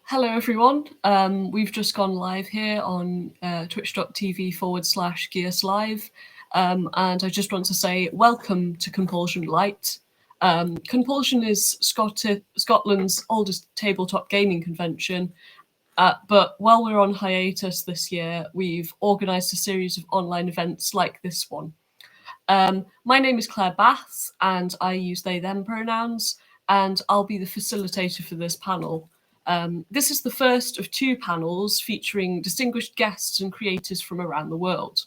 Hello everyone, we've just gone live here on twitch.tv/Gears Live, and I just want to say welcome to Conpulsion Lite. Conpulsion is Scotland's oldest tabletop gaming convention, but while we're on hiatus this year, we've organised a series of online events like this one. My name is Claire Bath, and I use they, them pronouns, and I'll be the facilitator for this panel. This is the first of two panels featuring distinguished guests and creators from around the world.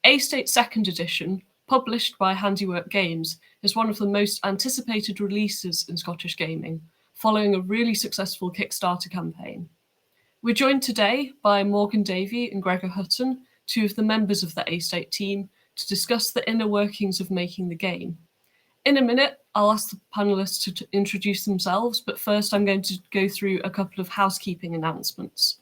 A-State 2nd edition, published by Handiwork Games, is one of the most anticipated releases in Scottish gaming, following a really successful Kickstarter campaign. We're joined today by Mōrgue, Davie and Gregor Hutton, two of the members of the A-State team, to discuss the inner workings of making the game. In a minute, I'll ask the panelists to introduce themselves, but first I'm going to go through a couple of housekeeping announcements.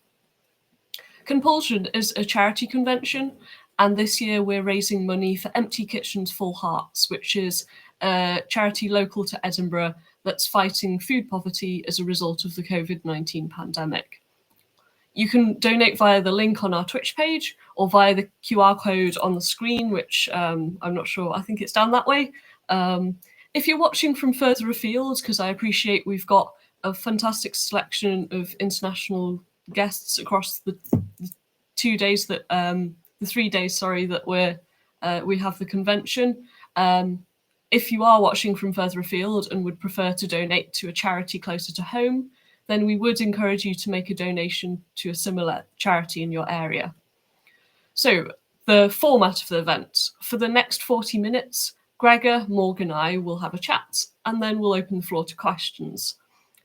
Conpulsion is a charity convention, and this year we're raising money for Empty Kitchens Full Hearts, which is a charity local to Edinburgh that's fighting food poverty as a result of the COVID-19 pandemic. You can donate via the link on our Twitch page or via the QR code on the screen, which I'm not sure, I think it's down that way. If you're watching from further afield, because I appreciate we've got a fantastic selection of international guests across the 3 days that we have the convention. If you are watching from further afield and would prefer to donate to a charity closer to home, then we would encourage you to make a donation to a similar charity in your area. So the format of the event: for the next 40 minutes, Gregor, Mōrgue and I will have a chat, and then we'll open the floor to questions.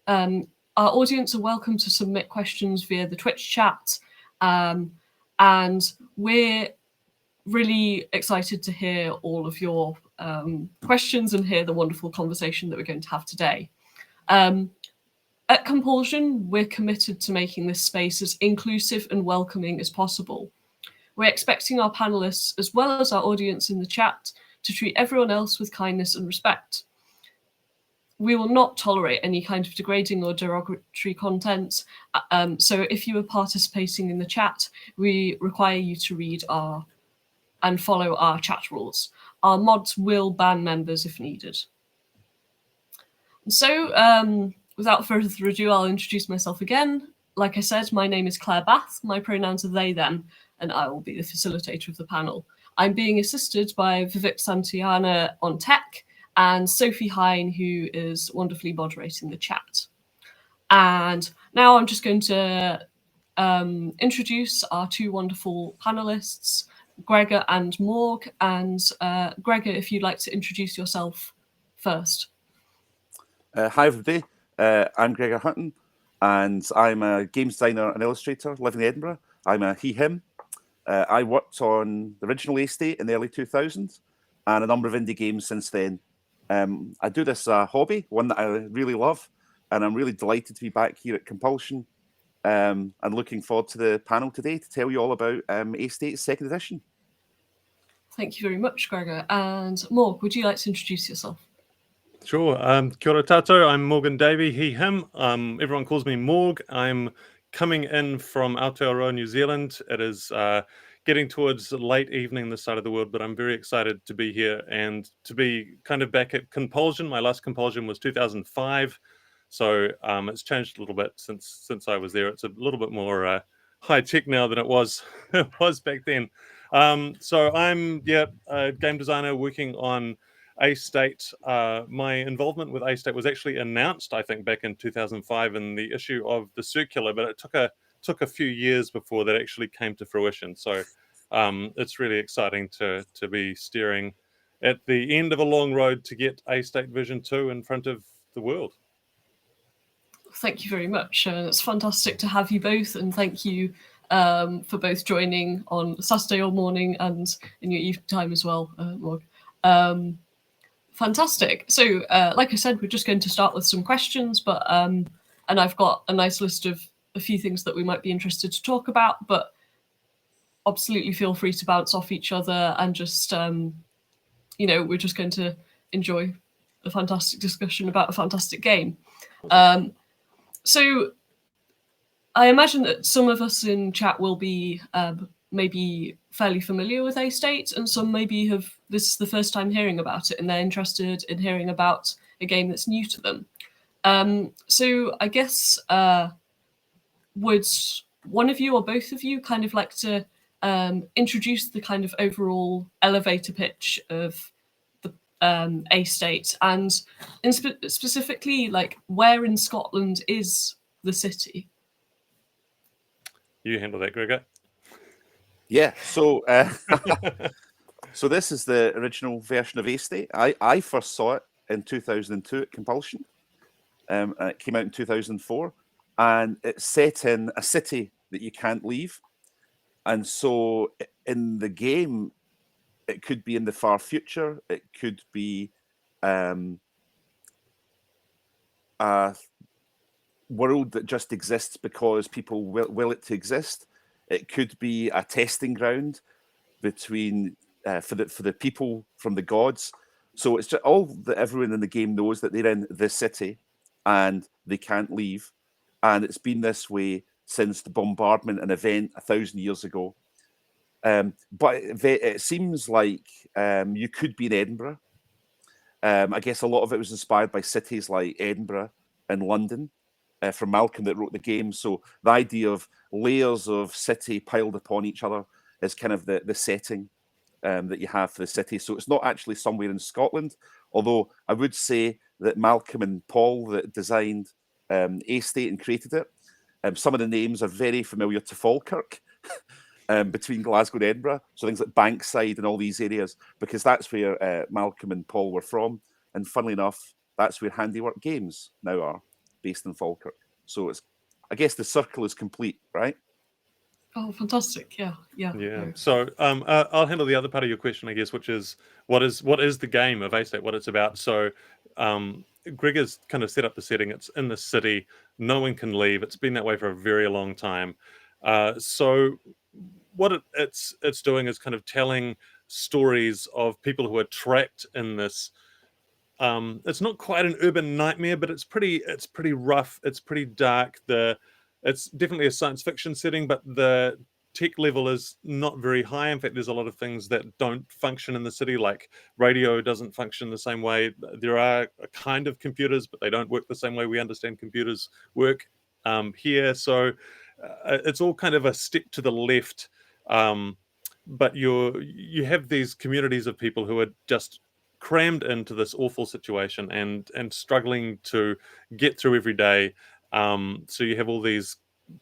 Our audience are welcome to submit questions via the Twitch chat, and we're really excited to hear all of your questions and hear the wonderful conversation that we're going to have today. At Conpulsion, we're committed to making this space as inclusive and welcoming as possible. We're expecting our panelists, as well as our audience in the chat, to treat everyone else with kindness and respect. We will not tolerate any kind of degrading or derogatory content, so if you are participating in the chat, we require you to read and follow our chat rules. Our mods will ban members if needed. So, without further ado, I'll introduce myself again. Like I said, my name is Claire Bath, my pronouns are they, them, and I will be the facilitator of the panel. I'm being assisted by Vivek Santayana on tech and Sophie Hine, who is wonderfully moderating the chat. And now I'm just going to introduce our two wonderful panelists, Gregor and Mōrgue. And Gregor, if you'd like to introduce yourself first. Hi everybody, I'm Gregor Hutton, and I'm a games designer and illustrator living in Edinburgh. I'm a he, him. I worked on the original A-State in the early 2000s and a number of indie games since then. I do this hobby, one that I really love, and I'm really delighted to be back here at Conpulsion and looking forward to the panel today to tell you all about A-State's 2nd edition. Thank you very much, Gregor. And Mōrgue, would you like to introduce yourself? Sure. Kia ora tātou. I'm Mōrgue and Davie, he, him. Everyone calls me Mōrgue. I'm coming in from Aotearoa, New Zealand. It is getting towards late evening this side of the world, but I'm very excited to be here and to be kind of back at Conpulsion. My last Conpulsion was 2005, so it's changed a little bit since I was there. It's a little bit more high tech now than it was back then. So I'm a game designer working on A-State. My involvement with A-State was actually announced, I think, back in 2005 in the issue of the Circular, but it took a few years before that actually came to fruition. So it's really exciting to be steering at the end of a long road to get A-State Vision 2 in front of the world. Thank you very much. It's fantastic to have you both, and thank you for both joining on Saturday or morning and in your evening time as well, Mōrgue. Fantastic. So, like I said, we're just going to start with some questions, but and I've got a nice list of a few things that we might be interested to talk about, but absolutely feel free to bounce off each other and just, we're just going to enjoy a fantastic discussion about a fantastic game. So I imagine that some of us in chat will be maybe fairly familiar with A-State, and some maybe this is the first time hearing about it, and they're interested in hearing about a game that's new to them. So I guess would one of you or both of you kind of like to introduce the kind of overall elevator pitch of the A-State, and specifically, like, where in Scotland is the city? You handle that, Gregor. Yeah, so so this is the original version of A-State. I first saw it in 2002 at Compulsion. It came out in 2004, and it's set in a city that you can't leave. And so in the game, it could be in the far future. It could be a world that just exists because people will it to exist. It could be a testing ground between for the people from the gods. So it's just all that everyone in the game knows that they're in this city and they can't leave. And it's been this way since the bombardment and event 1,000 years ago. But it seems like you could be in Edinburgh. I guess a lot of it was inspired by cities like Edinburgh and London from Malcolm that wrote the game. So the idea of layers of city piled upon each other is kind of the setting that you have for the city. So it's not actually somewhere in Scotland, although I would say that Malcolm and Paul that designed A-State and created it, some of the names are very familiar to Falkirk. Between Glasgow and Edinburgh, so things like Bankside and all these areas, because that's where Malcolm and Paul were from. And funnily enough, that's where Handiwork Games now are, based in Falkirk. So it's, I guess the circle is complete, right? Oh, fantastic! Yeah. So I'll handle the other part of your question, I guess, which is what is the game of A-State, what it's about. So Gregor's kind of set up the setting. It's in the city. No one can leave. It's been that way for a very long time. So what it's doing is kind of telling stories of people who are trapped in this. It's not quite an urban nightmare, but it's pretty rough. It's pretty dark. It's definitely a science fiction setting, but the tech level is not very high. In fact, there's a lot of things that don't function in the city, like radio doesn't function the same way. There are a kind of computers, but they don't work the same way we understand computers work here. So it's all kind of a step to the left. But you have these communities of people who are just crammed into this awful situation and struggling to get through every day. So you have all these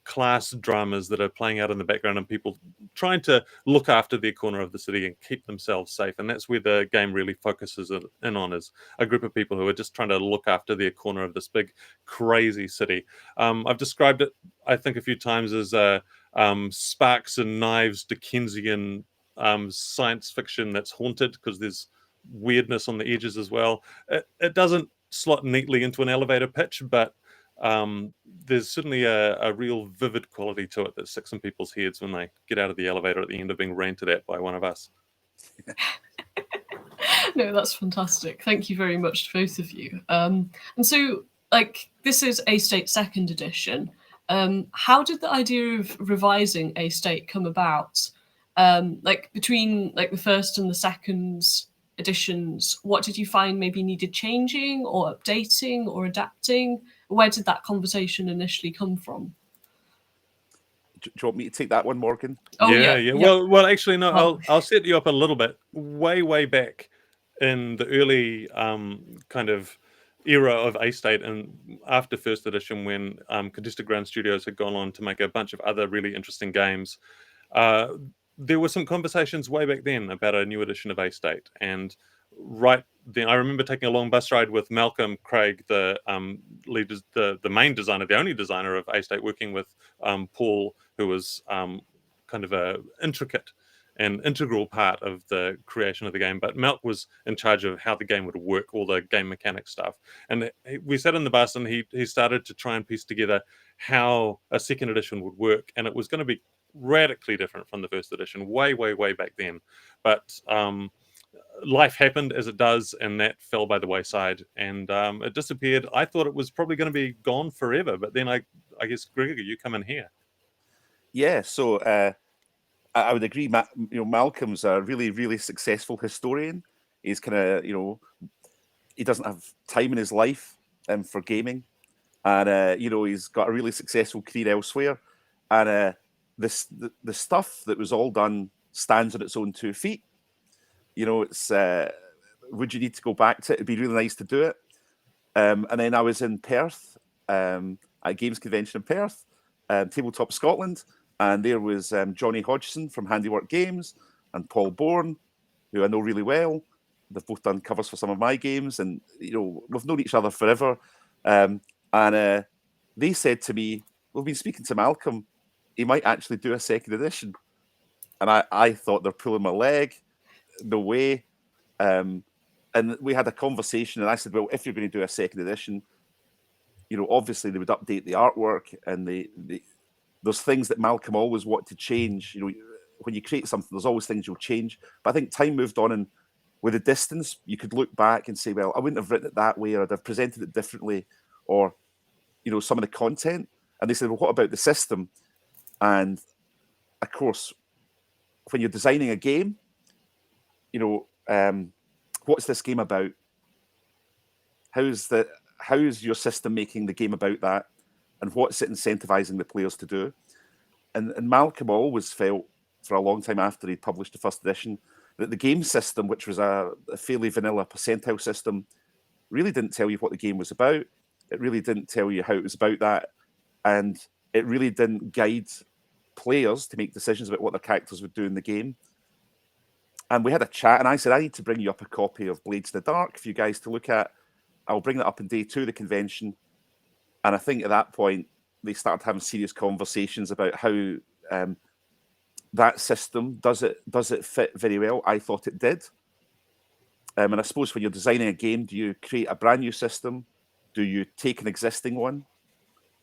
class dramas that are playing out in the background and people trying to look after their corner of the city and keep themselves safe. And that's where the game really focuses in on, is a group of people who are just trying to look after their corner of this big, crazy city. I've described it, I think, a few times as sparks and knives Dickensian science fiction that's haunted, because there's weirdness on the edges as well. It doesn't slot neatly into an elevator pitch, but there's certainly a real vivid quality to it that sticks in people's heads when they get out of the elevator at the end of being ranted at by one of us. No, that's fantastic. Thank you very much to both of you. And so, like, this is A-State 2nd edition. How did the idea of revising A-State come about? Like, between like the first and the second editions, what did you find maybe needed changing or updating or adapting? Where did that conversation initially come from? Do you want me to take that one, Morgan? Oh, yeah. Well, actually, no. I'll set you up a little bit. Way back in the early kind of era of A-State, and after first edition, when Contested Ground Studios had gone on to make a bunch of other really interesting games, there were some conversations way back then about a new edition of A-State. And right then, I remember taking a long bus ride with Malcolm Craig, the main designer, the only designer of A-State, working with Paul, who was kind of a intricate and integral part of the creation of the game. But Malk was in charge of how the game would work, all the game mechanic stuff. And we sat in the bus, and he started to try and piece together how a second edition would work. And it was going to be radically different from the first edition, way back then. But life happened as it does, and that fell by the wayside, and it disappeared. I thought it was probably going to be gone forever, but then I guess, Gregor, you come in here. Yeah, so I would agree. Malcolm's a really, really successful historian. He's kind of, he doesn't have time in his life for gaming, and he's got a really successful career elsewhere. And the stuff that was all done stands on its own 2 feet. It's would you need to go back to it? It'd be really nice to do it. And then I was in Perth at a games convention in Perth, Tabletop Scotland, and there was Johnny Hodgson from Handiwork Games and Paul Bourne, who I know really well. They've both done covers for some of my games, and we've known each other forever. And they said to me, "We've been speaking to Malcolm. He might actually do a second edition." And I thought they're pulling my leg. No way. And we had a conversation, and I said, "Well, if you're going to do a second edition, obviously they would update the artwork, and there's things that Malcolm always wanted to change. When you create something, there's always things you'll change. But I think time moved on, and with the distance, you could look back and say, well, I wouldn't have written it that way, or I'd have presented it differently, or some of the content." And they said, "Well, what about the system?" And of course, when you're designing a game, what's this game about? How's your system making the game about that? And what's it incentivizing the players to do? And Malcolm always felt, for a long time after he'd published the first edition, that the game system, which was a fairly vanilla percentile system, really didn't tell you what the game was about. It really didn't tell you how it was about that. And it really didn't guide players to make decisions about what their characters would do in the game. And we had a chat, and I said, "I need to bring you up a copy of Blades in the Dark for you guys to look at. I'll bring that up in day 2 of the convention." And I think at that point, they started having serious conversations about how that system, does it fit very well? I thought it did. And I suppose when you're designing a game, do you create a brand new system? Do you take an existing one?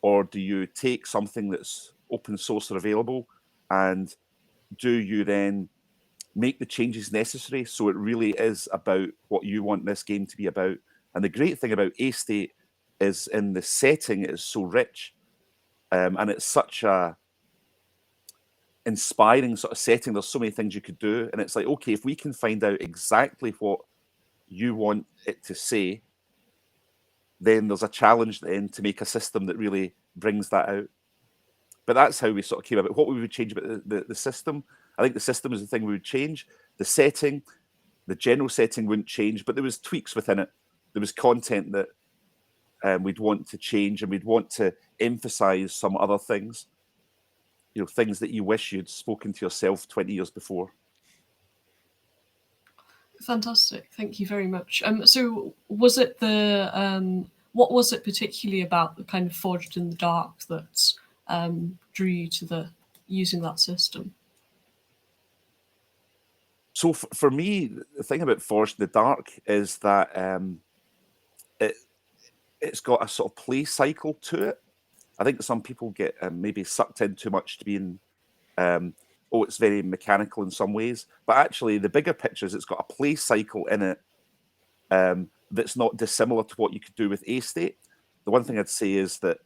Or do you take something that's open source or available, and do you then make the changes necessary so it really is about what you want this game to be about? And the great thing about A-State is in the setting, it is so rich, and it's such a inspiring sort of setting. There's so many things you could do, and it's like, okay, if we can find out exactly what you want it to say, then there's a challenge then to make a system that really brings that out. But that's how we sort of came about what we would change about the system. I think the system is the thing we would change. The setting, the general setting wouldn't change, but there was tweaks within it. There was content that we'd want to change, and we'd want to emphasize some other things. Things that you wish you'd spoken to yourself 20 years before. Fantastic, thank you very much. So was it what was it particularly about the kind of Forged in the Dark that drew you to using that system? So for me, the thing about Forged in the Dark is that it's got a sort of play cycle to it. I think some people get maybe sucked in too much to being, it's very mechanical in some ways. But actually, the bigger picture is it's got a play cycle in it that's not dissimilar to what you could do with A-State. The one thing I'd say is that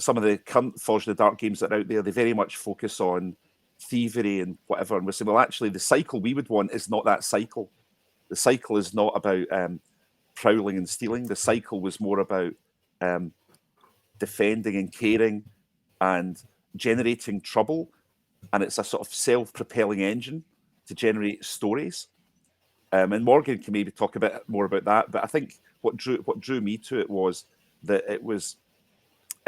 some of the current Forged in the Dark games that are out there, they very much focus on thievery and whatever. And we're saying, well, actually, the cycle we would want is not that cycle. The cycle is not about prowling and stealing. The cycle was more about defending and caring and generating trouble, and it's a sort of self-propelling engine to generate stories. And Morgan can maybe talk a bit more about that, but I think what drew me to it was that it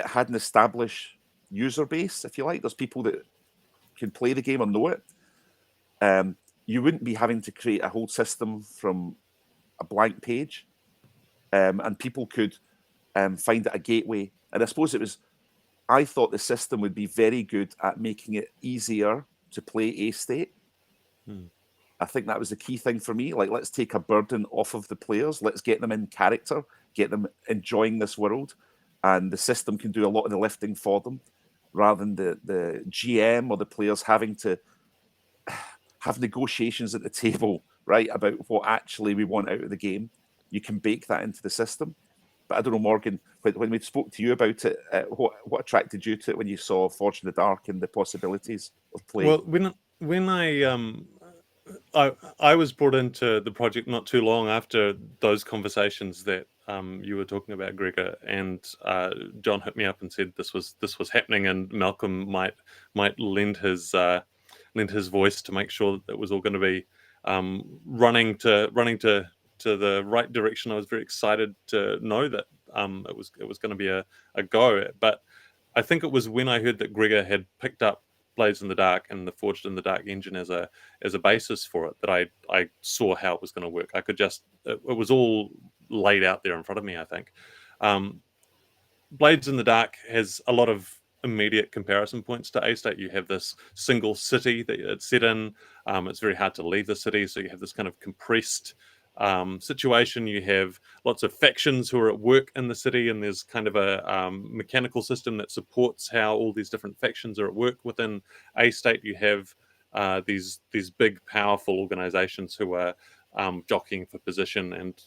had an established user base, if you like. There's people that can play the game or know it. You wouldn't be having to create a whole system from a blank page, and people could find it a gateway. And I suppose I thought the system would be very good at making it easier to play A-State. I think that was the key thing for me. Like, let's take a burden off of the players. Let's get them in character, get them enjoying this world. And the system can do a lot of the lifting for them, rather than the GM or the players having to have negotiations at the table right, about what actually we want out of the game, you can bake that into the system. But I don't know, Morgan, when we spoke to you about it, what attracted you to it when you saw Forge in the Dark and the possibilities of play? Well, when I was brought into the project not too long after those conversations that you were talking about, Gregor, and John hit me up and said this was happening, and Malcolm might lend his voice to make sure that it was all going to be running to the right direction. I was very excited to know that it was going to be a go. But I think it was when I heard that Gregor had picked up Blades in the Dark and the Forged in the Dark engine as a basis for it that I saw how it was going to work. I could just it was all laid out there in front of me. I think Blades in the Dark has a lot of immediate comparison points to A-State. You have this single city that it's set in. It's very hard to leave the city, so you have this kind of compressed situation. You have lots of factions who are at work in the city, and there's kind of a mechanical system that supports how all these different factions are at work within A-State. You have these big, powerful organizations who are jockeying for position, and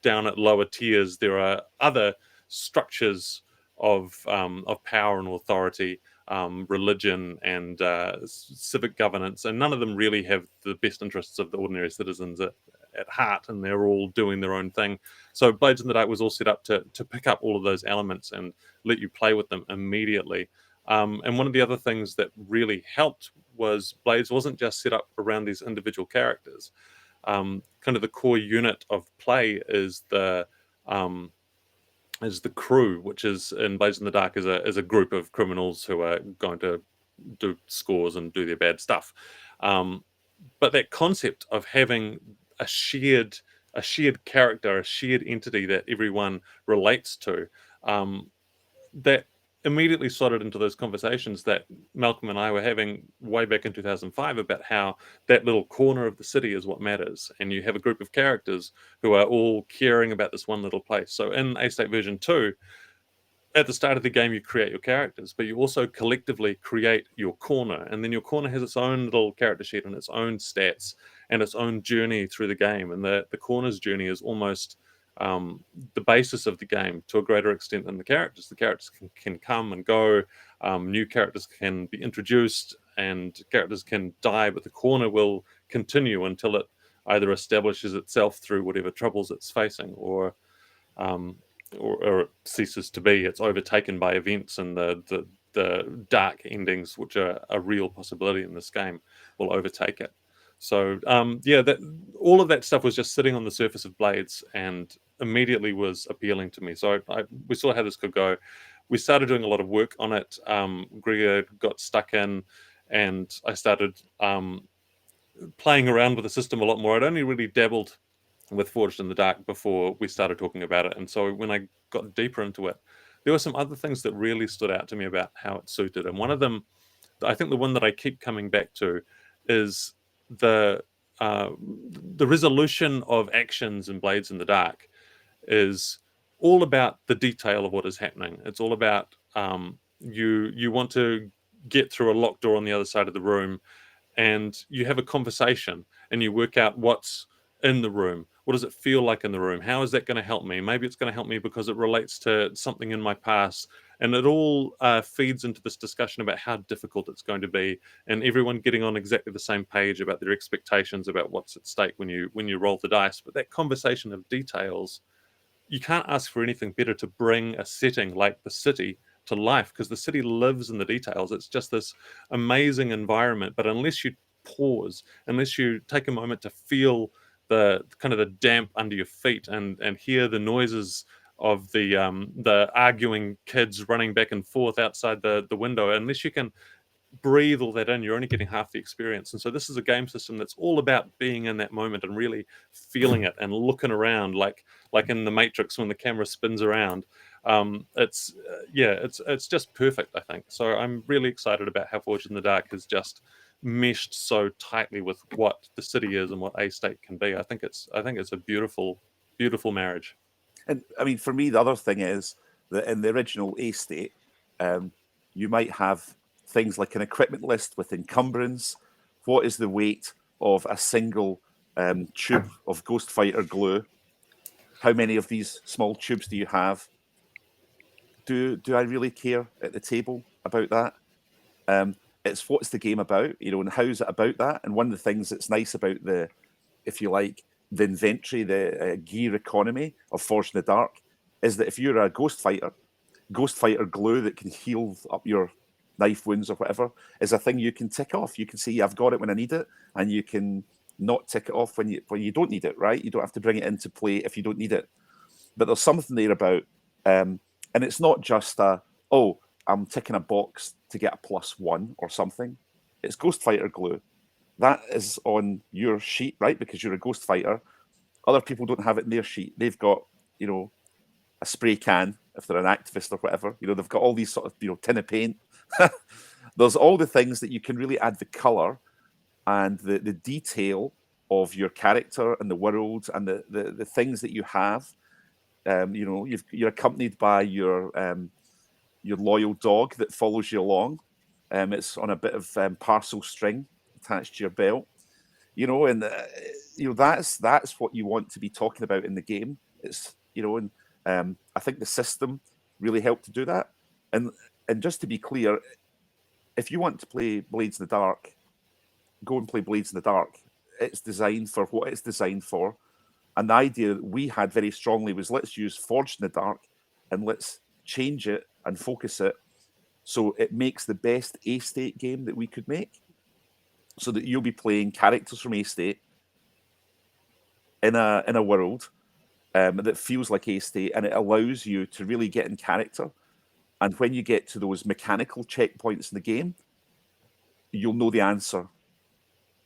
down at lower tiers there are other structures of power and authority, religion and civic governance, and none of them really have the best interests of the ordinary citizens at heart, and they're all doing their own thing. So Blades in the Dark was all set up to pick up all of those elements and let you play with them immediately. And one of the other things that really helped was Blades wasn't just set up around these individual characters. Kind of the core unit of play is the crew, which is in Blades in the Dark is a group of criminals who are going to do scores and do their bad stuff. But that concept of having a shared character, a shared entity that everyone relates to, that immediately slotted into those conversations that Malcolm and I were having way back in 2005 about how that little corner of the city is what matters, and you have a group of characters who are all caring about this one little place. So in A-State version 2, at the start of the game, you create your characters, but you also collectively create your corner, and then your corner has its own little character sheet and its own stats and its own journey through the game. And the corner's journey is almost the basis of the game to a greater extent than the characters. The characters can come and go, new characters can be introduced, and characters can die, but the corner will continue until it either establishes itself through whatever troubles it's facing, or it ceases to be. It's overtaken by events, and the dark endings, which are a real possibility in this game, will overtake it. So all of that stuff was just sitting on the surface of Blades and immediately was appealing to me. So we saw how this could go. We started doing a lot of work on it. Gregor got stuck in, and I started playing around with the system a lot more. I'd only really dabbled with Forged in the Dark before we started talking about it, and so when I got deeper into it, there were some other things that really stood out to me about how it suited. And one of them, I think the one that I keep coming back to, is the resolution of actions in Blades in the Dark is all about the detail of what is happening. It's all about you want to get through a locked door on the other side of the room, and you have a conversation and you work out what's in the room. What does it feel like in the room? How is that going to help me? Maybe it's going to help me because it relates to something in my past. And it all feeds into this discussion about how difficult it's going to be, and everyone getting on exactly the same page about their expectations about what's at stake when you roll the dice. But that conversation of details, you can't ask for anything better to bring a setting like the city to life, because the city lives in the details. It's just this amazing environment. But unless you pause, unless you take a moment to feel the kind of the damp under your feet and hear the noises of the arguing kids running back and forth outside the window, unless you can breathe all that in, you're only getting half the experience. And so this is a game system that's all about being in that moment and really feeling it and looking around like in the Matrix when the camera spins around. It's just perfect, I think. So I'm really excited about how Forged in the Dark has just meshed so tightly with what the city is and what A-State can be. I think it's a beautiful marriage. And I mean, for me, the other thing is that in the original A-State, you might have things like an equipment list with encumbrance. What is the weight of a single tube of Ghost Fighter glue. How many of these small tubes do you have? Do I really care at the table about that? It's what's the game about, and how's it about that? And one of the things that's nice about the, if you like, the inventory, the gear economy of Forged in the Dark, is that if you're a Ghost Fighter glue that can heal up your knife wounds or whatever is a thing you can tick off. You can say, I've got it when I need it, and you can not tick it off when you don't need it, right? You don't have to bring it into play if you don't need it. But there's something there about, and it's not just I'm ticking a box to get a +1 or something. It's Ghost Fighter glue. That is on your sheet, right? Because you're a Ghost Fighter. Other people don't have it in their sheet. They've got, a spray can, if they're an activist or whatever. They've got all these sort of, tin of paint. There's all the things that you can really add the colour and the detail of your character and the world and the things that you have. You're accompanied by your loyal dog that follows you along. It's on a bit of parcel string attached to your belt. That's what you want to be talking about in the game. It's I think the system really helped to do that. And just to be clear, if you want to play Blades in the Dark, go and play Blades in the Dark. It's designed for what it's designed for. And the idea that we had very strongly was, let's use Forged in the Dark and let's change it and focus it so it makes the best A-State game that we could make, so that you'll be playing characters from A-State in a world that feels like A-State, and it allows you to really get in character. And when you get to those mechanical checkpoints in the game, you'll know the answer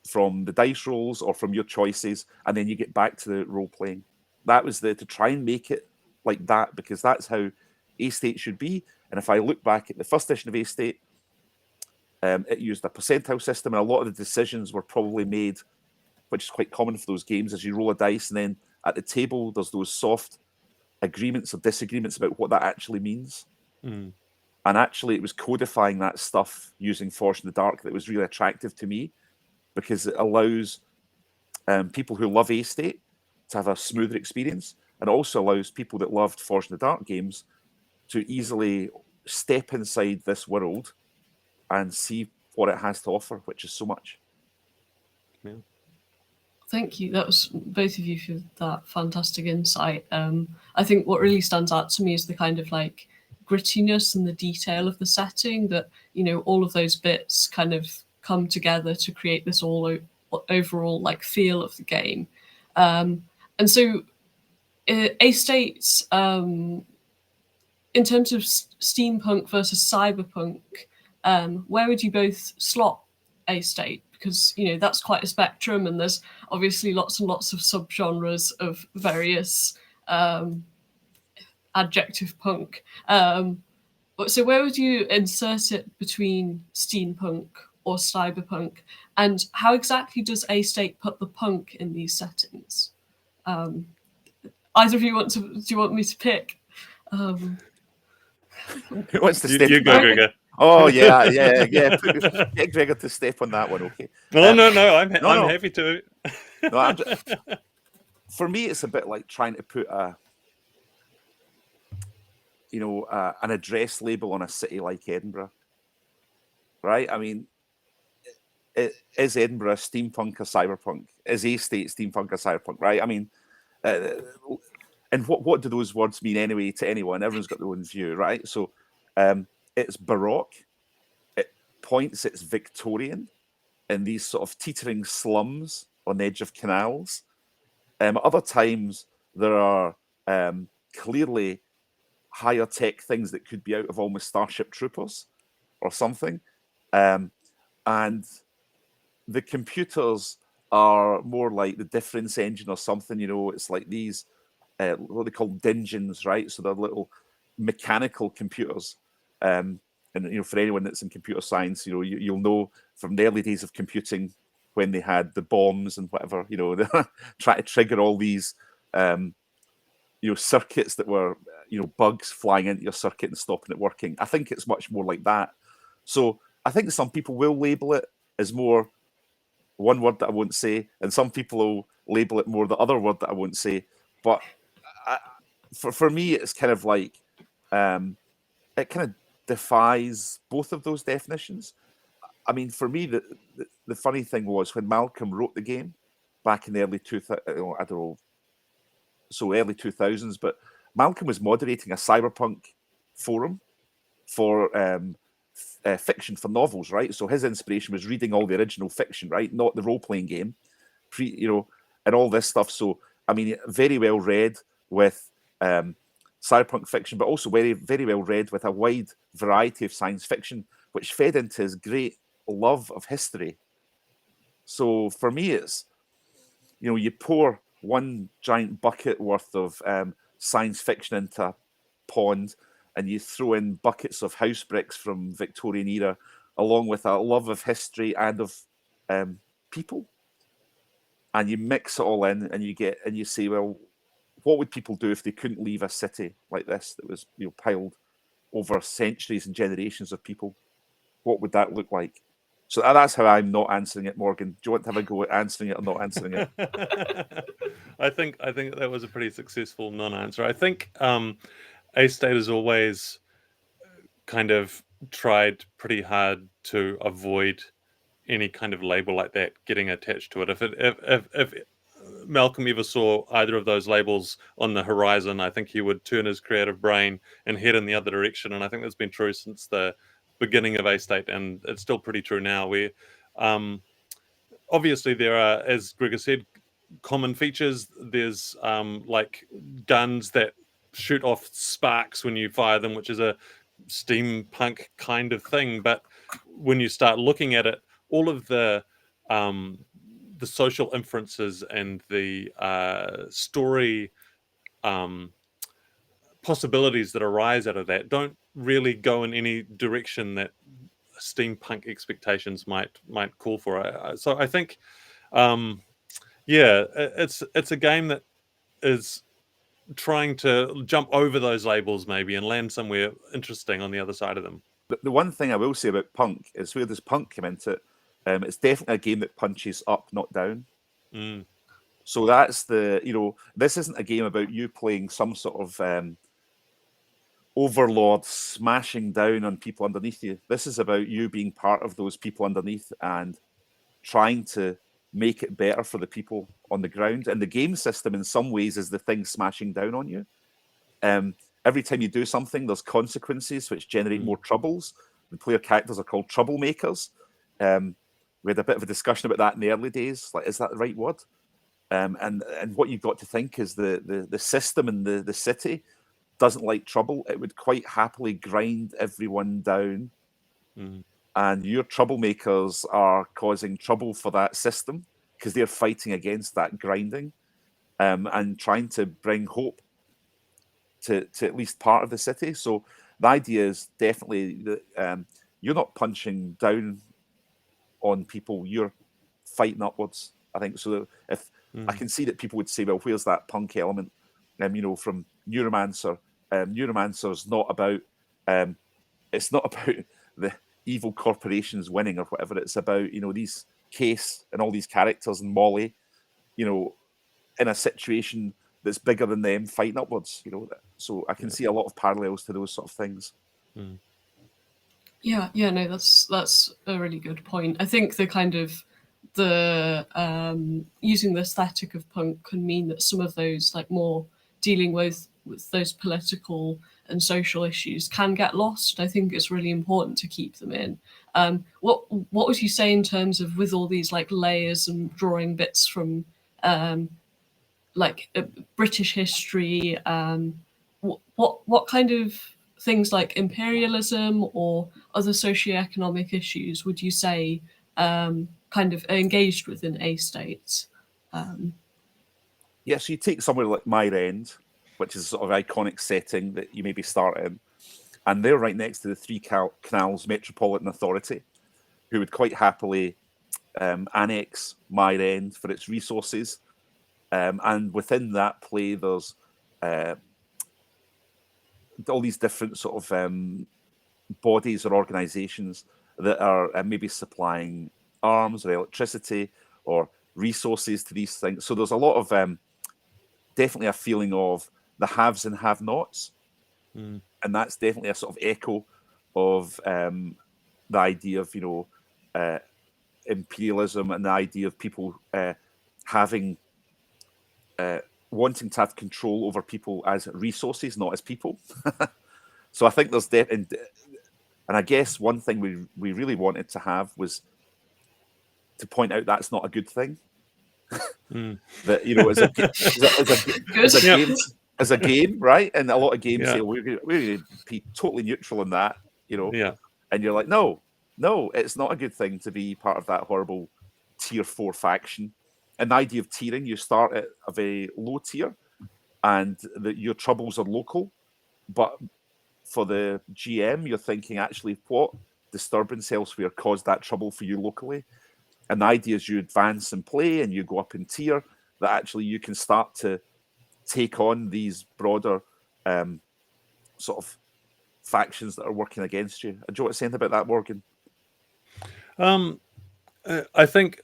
from the dice rolls or from your choices, and then you get back to the role playing. That was to try and make it like that, because that's how A-State should be. And if I look back at the first edition of A-State, it used a percentile system, and a lot of the decisions were probably made, which is quite common for those games, as you roll a dice, and then at the table there's those soft agreements or disagreements about what that actually means. And actually it was codifying that stuff using Forged in the Dark that was really attractive to me, because it allows people who love A-State to have a smoother experience, and also allows people that loved Forged in the Dark games to easily step inside this world and see what it has to offer, which is so much. Yeah. Thank you. That was both of you for that fantastic insight. I think what really stands out to me is the kind of like grittiness and the detail of the setting, that, all of those bits kind of come together to create this overall like feel of the game. And so A-States, in terms of steampunk versus cyberpunk, where would you both slot A-State? Because that's quite a spectrum, and there's obviously lots and lots of subgenres of various adjective punk. So where would you insert it between steampunk or cyberpunk, and how exactly does A-State put the punk in these settings? Either of you do you want me to pick? Who wants to step? You go, Gregor. Oh yeah. Get Gregor to step on that one, okay? No, I'm happy to. No, for me, it's a bit like trying to put an address label on a city like Edinburgh, right? I mean, is Edinburgh steampunk or cyberpunk? Is A-State steampunk or cyberpunk, right? I mean, and what do those words mean anyway to anyone? Everyone's got their own view, right? So it's Baroque. It points it's Victorian in these sort of teetering slums on the edge of canals. Other times there are clearly higher tech things that could be out of almost Starship Troopers or something. And the computers are more like the difference engine or something. It's like these what they call dingens, right? So they're little mechanical computers. And for anyone that's in computer science, you'll know from the early days of computing, when they had the bombs and whatever, they try to trigger all these circuits that were bugs flying into your circuit and stopping it working. I think it's much more like that. So I think some people will label it as more one word that I won't say, and some people will label it more the other word that I won't say. But for me, it's kind of like it kind of defies both of those definitions. I mean, for me, the funny thing was when Malcolm wrote the game back in the early 2000s, I don't know, so early 2000s, but Malcolm was moderating a cyberpunk forum for fiction, for novels, right? So his inspiration was reading all the original fiction, right? Not the role-playing game, and all this stuff. So, I mean, very well read with cyberpunk fiction, but also very, very well read with a wide variety of science fiction, which fed into his great love of history. So for me, it's, you pour one giant bucket worth of science fiction into a pond, and you throw in buckets of house bricks from Victorian era, along with a love of history and of people, and you mix it all in, and you say, well, what would people do if they couldn't leave a city like this that was piled over centuries and generations of people? What would that look like? So that's how I'm not answering it, Morgan. Do you want to have a go at answering it or not answering it? I think that was a pretty successful non-answer. I think A-State has always kind of tried pretty hard to avoid any kind of label like that getting attached to it. If Malcolm ever saw either of those labels on the horizon, I think he would turn his creative brain and head in the other direction. And I think that's been true since the beginning of A-State, and it's still pretty true now. Where obviously there are, as Gregor said, common features. There's like guns that shoot off sparks when you fire them, which is a steampunk kind of thing. But when you start looking at it, all of the social inferences and the story possibilities that arise out of that don't really go in any direction that steampunk expectations might call for. So I think, it's a game that is trying to jump over those labels maybe and land somewhere interesting on the other side of them. The one thing I will say about punk is, where does punk come into it? It's definitely a game that punches up, not down. So that's this isn't a game about you playing some sort of overlord smashing down on people underneath you. This is about you being part of those people underneath and trying to make it better for the people on the ground. And the game system in some ways is the thing smashing down on you. Every time you do something, there's consequences which generate more troubles. The player characters are called troublemakers. We had a bit of a discussion about that in the early days. Like, is that the right word? And what you've got to think is the system in the city doesn't like trouble. It would quite happily grind everyone down. And your troublemakers are causing trouble for that system because they're fighting against that grinding and trying to bring hope to at least part of the city. So the idea is definitely that you're not punching down on people, you're fighting upwards, I think. So if I can see that people would say, well, where's that punk element from Neuromancer? Neuromancer's not about it's not about the evil corporations winning or whatever. It's about these Case and all these characters and Molly in a situation that's bigger than them fighting upwards. So I can see a lot of parallels to those sort of things. Yeah, no, that's a really good point. I think the kind of using the aesthetic of punk can mean that some of those, like, more dealing with those political and social issues can get lost. I think it's really important to keep them in. What would you say in terms of, with all these like layers and drawing bits from British history, what kind of things like imperialism or other socioeconomic issues would you say kind of engaged with in A-States? So you take somewhere like Mōrgue, which is a sort of iconic setting that you maybe start in, and they're right next to the Three Canals Metropolitan Authority, who would quite happily annex Mōrgue for its resources. And within that play, there's all these different sort of bodies or organizations that are maybe supplying arms or electricity or resources to these things. So there's a lot of definitely a feeling of the haves and have-nots, and that's definitely a sort of echo of the idea of imperialism and the idea of people having wanting to have control over people as resources, not as people. So I think there's and I guess one thing we really wanted to have was to point out that's not a good thing. That as a game, right? And a lot of games say we're going to be totally neutral in that, and you're like, no, it's not a good thing to be part of that horrible tier 4 faction. And the idea of tiering, you start at a very low tier, and your troubles are local, but for the GM, you're thinking, actually, what disturbance elsewhere caused that trouble for you locally? And the idea is you advance and play and you go up in tier, that actually you can start to take on these broader sort of factions that are working against you. Do you want to say anything about that, Morgan? I think,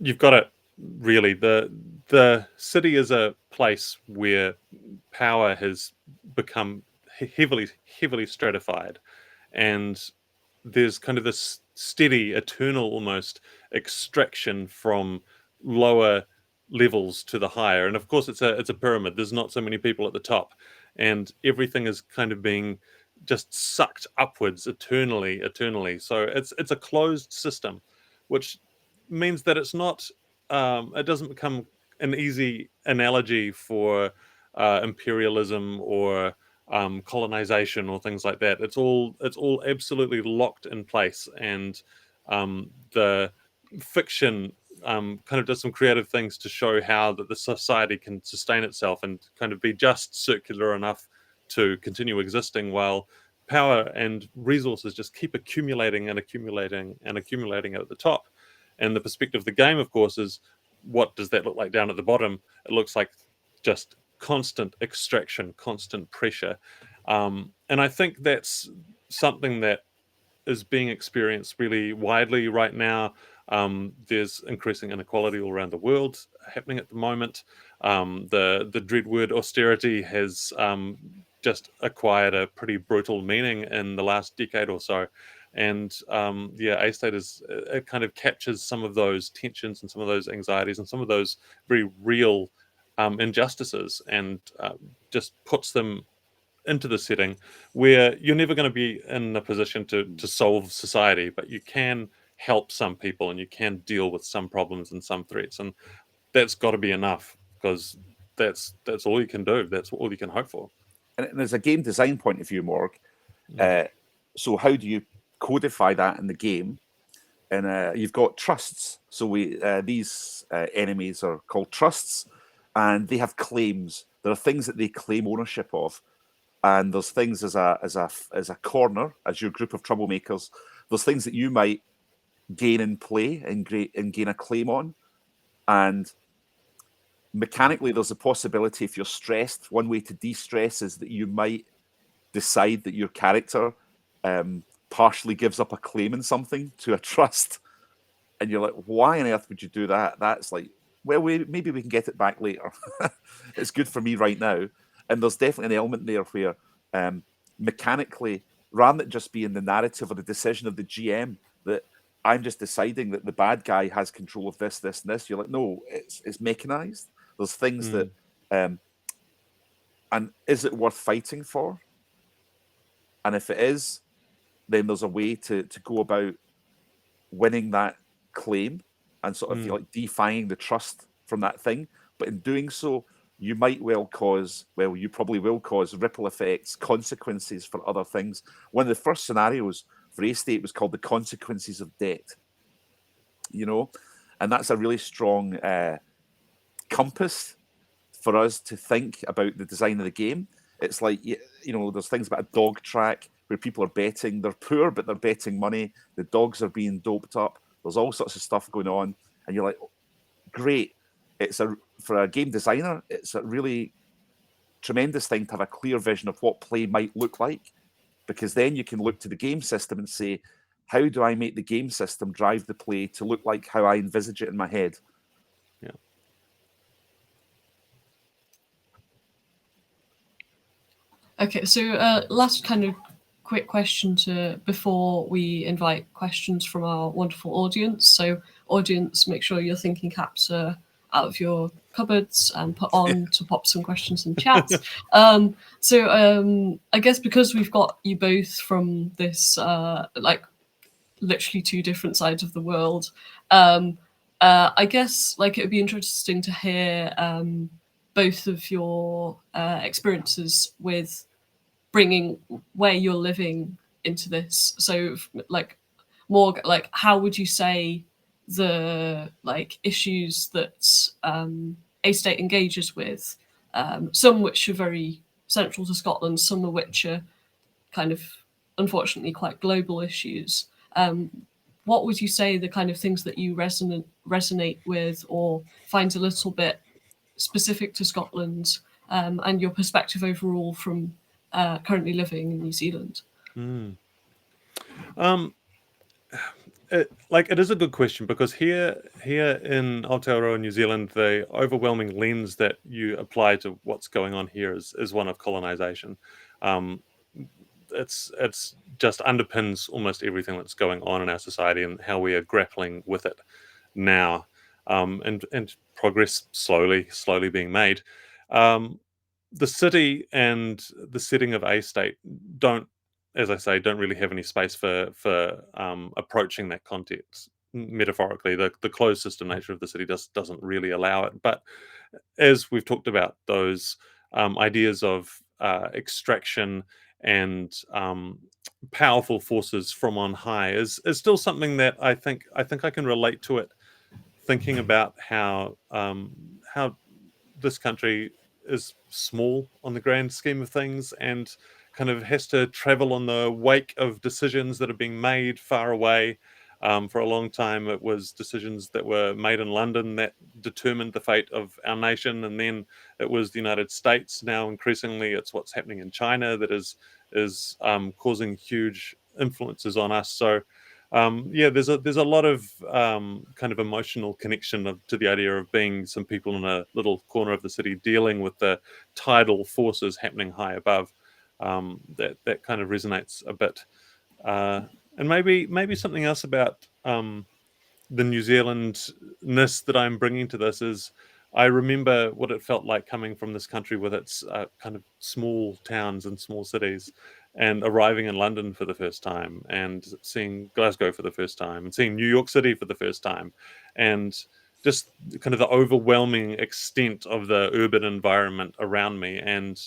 you've got it, really. The city is a place where power has become heavily stratified, and there's kind of this steady, eternal almost extraction from lower levels to the higher. And of course it's a pyramid. There's not so many people at the top, and everything is kind of being just sucked upwards eternally. So it's a closed system, which means that it's not it doesn't become an easy analogy for imperialism or colonization or things like that. It's all absolutely locked in place, and the fiction kind of does some creative things to show how that the society can sustain itself and kind of be just circular enough to continue existing, while power and resources just keep accumulating at the top. And the perspective of the game, of course, is what does that look like down at the bottom? It looks like just constant extraction, constant pressure. And I think that's something that is being experienced really widely right now. There's increasing inequality all around the world happening at the moment. The dread word austerity has just acquired a pretty brutal meaning in the last decade or so. And A-State it kind of captures some of those tensions and some of those anxieties and some of those very real injustices, and just puts them into the setting where you're never going to be in a position to solve society, but you can help some people and you can deal with some problems and some threats, and that's got to be enough, because that's all you can do. That's all you can hope for. And there's a game design point of view, Mōrgue. So how do you codify that in the game? And you've got trusts. So these enemies are called trusts, and they have claims. There are things that they claim ownership of, and there's things as a corner, as your group of troublemakers. There's things that you might gain in play and gain a claim on, and mechanically there's a possibility, if you're stressed, one way to de-stress is that you might decide that your character partially gives up a claim in something to a trust, and you're like, why on earth would you do that? That's like, well, maybe we can get it back later. It's good for me right now. And there's definitely an element there where mechanically, rather than just being the narrative or the decision of the GM, that I'm just deciding that the bad guy has control of this, and this, you're like, no, it's mechanized. There's things that, and is it worth fighting for? And if it is, then there's a way to go about winning that claim and sort of like defying the trust from that thing. But in doing so, you might you probably will cause ripple effects, consequences for other things. One of the first scenarios for A-State was called the consequences of debt, and that's a really strong compass for us to think about the design of the game. It's like, there's things about a dog track where people are betting. They're poor, but they're betting money. The dogs are being doped up. There's all sorts of stuff going on. And you're like, great. For a game designer, it's a really tremendous thing to have a clear vision of what play might look like, because then you can look to the game system and say, how do I make the game system drive the play to look like how I envisage it in my head? Yeah. Okay, so last kind of quick question before we invite questions from our wonderful audience. So audience, make sure your thinking caps are out of your cupboards and put on to pop some questions in chat. So I guess because we've got you both from this like literally two different sides of the world, I guess like it would be interesting to hear both of your experiences with bringing where you're living into this. So like more like how would you say the like issues that a state engages with, some which are very central to Scotland, some of which are kind of unfortunately quite global issues. What would you say the kind of things that you resonate with or find a little bit specific to Scotland, and your perspective overall from currently living in New Zealand? It is a good question, because here in Aotearoa New Zealand, the overwhelming lens that you apply to what's going on here is one of colonization. It's just underpins almost everything that's going on in our society and how we are grappling with it now, and progress slowly being made. The city and the setting of a state don't, as I say, don't really have any space for approaching that context metaphorically. The closed system nature of the city doesn't really allow it. But as we've talked about, those ideas of extraction and powerful forces from on high is still something that I think I can relate to it, thinking about how this country is small on the grand scheme of things and kind of has to travel on the wake of decisions that are being made far away. For a long time, it was decisions that were made in London that determined the fate of our nation, and then it was the United States. Now, increasingly, it's what's happening in China that is causing huge influences on us. So, there's a lot of kind of emotional connection to the idea of being some people in a little corner of the city dealing with the tidal forces happening high above. That kind of resonates a bit. And maybe something else about the New Zealandness that I'm bringing to this is I remember what it felt like coming from this country with its kind of small towns and small cities, and arriving in London for the first time, and seeing Glasgow for the first time, and seeing New York City for the first time, and just kind of the overwhelming extent of the urban environment around me. And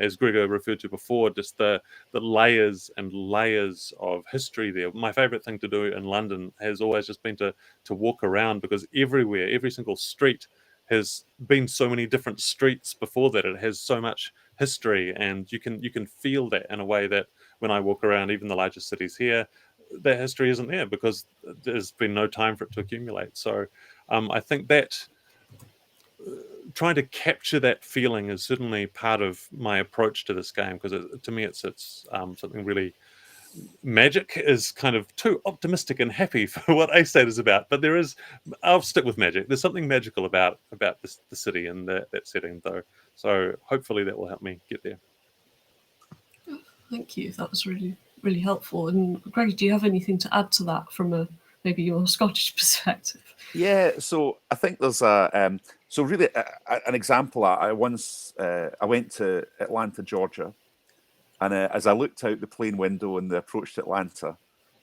as Gregor referred to before, just the layers and layers of history there. My favorite thing to do in London has always just been to walk around, because everywhere, every single street has been so many different streets before that. It has so much history, and you can feel that in a way that when I walk around even the largest cities here, that history isn't there because there's been no time for it to accumulate. So I think that trying to capture that feeling is certainly part of my approach to this game, because to me it's something really. Magic is kind of too optimistic and happy for what A State is about, but I'll stick with magic. There's something magical about the city and that setting, though. So hopefully that will help me get there. Thank you. That was really, really helpful. And Greg, do you have anything to add to that from maybe your Scottish perspective? Yeah, so I think there's an example. I once I went to Atlanta, Georgia, and as I looked out the plane window and the approach to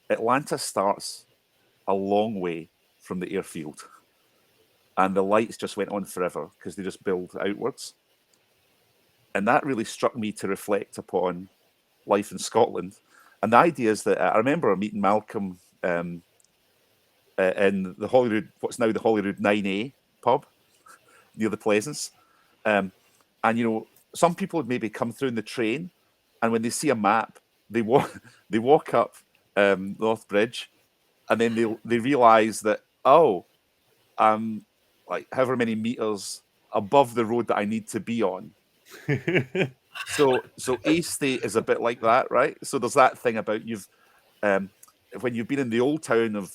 Atlanta starts a long way from the airfield, and the lights just went on forever because they just build outwards. And that really struck me to reflect upon life in Scotland. And the idea is that I remember meeting Malcolm in the Holyrood, what's now the Holyrood 9A pub near the Pleasance. And, some people would maybe come through in the train, and when they see a map, they walk up North Bridge, and then they realise that, I'm like however many meters above the road that I need to be on. So A State is a bit like that, right? So there's that thing about when you've been in the old town of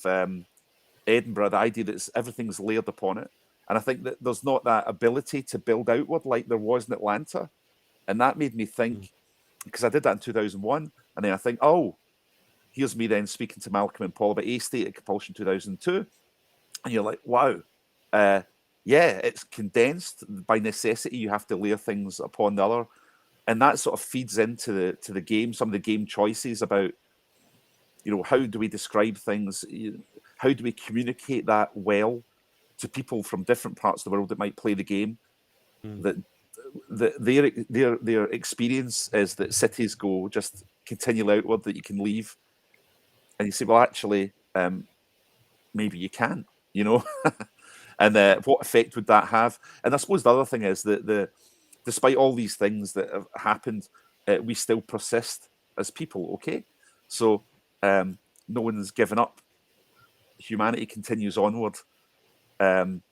Edinburgh, the idea that everything's layered upon it. And I think that there's not that ability to build outward like there was in Atlanta. And that made me think, because I did that in 2001, and then I think, oh, here's me then speaking to Malcolm and Paul about A-State at Compulsion 2002. And you're like, wow, yeah, it's condensed. By necessity, you have to layer things upon the other. And that sort of feeds into the game, some of the game choices about, how do we describe things? How do we communicate that well to people from different parts of the world that might play the game? That their experience is that cities go just continually outward, that you can leave. And you say, well, actually, maybe you can, and what effect would that have? And I suppose the other thing is that despite all these things that have happened, we still persist as people, okay? So no one's given up. Humanity continues onward. And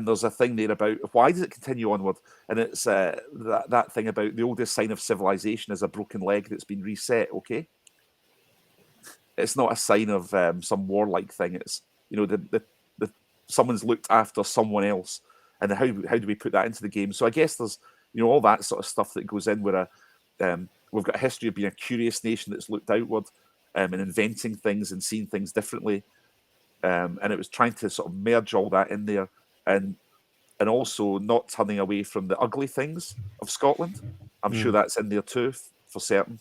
there's a thing there about why does it continue onward? And it's that thing about the oldest sign of civilization is a broken leg that's been reset, okay? It's not a sign of some warlike thing. It's, the someone's looked after someone else. And how do we put that into the game? So I guess there's, all that sort of stuff that goes in where we've got a history of being a curious nation that's looked outward and inventing things and seeing things differently. And it was trying to sort of merge all that in there and also not turning away from the ugly things of Scotland. I'm sure that's in there too, for certain.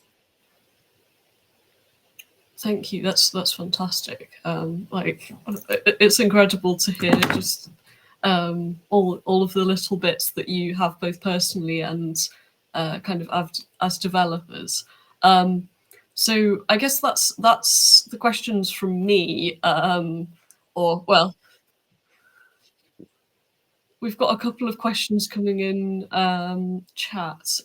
Thank you. That's fantastic. It's incredible to hear just all of the little bits that you have both personally and kind of as developers. So I guess that's the questions from me. We've got a couple of questions coming in chat.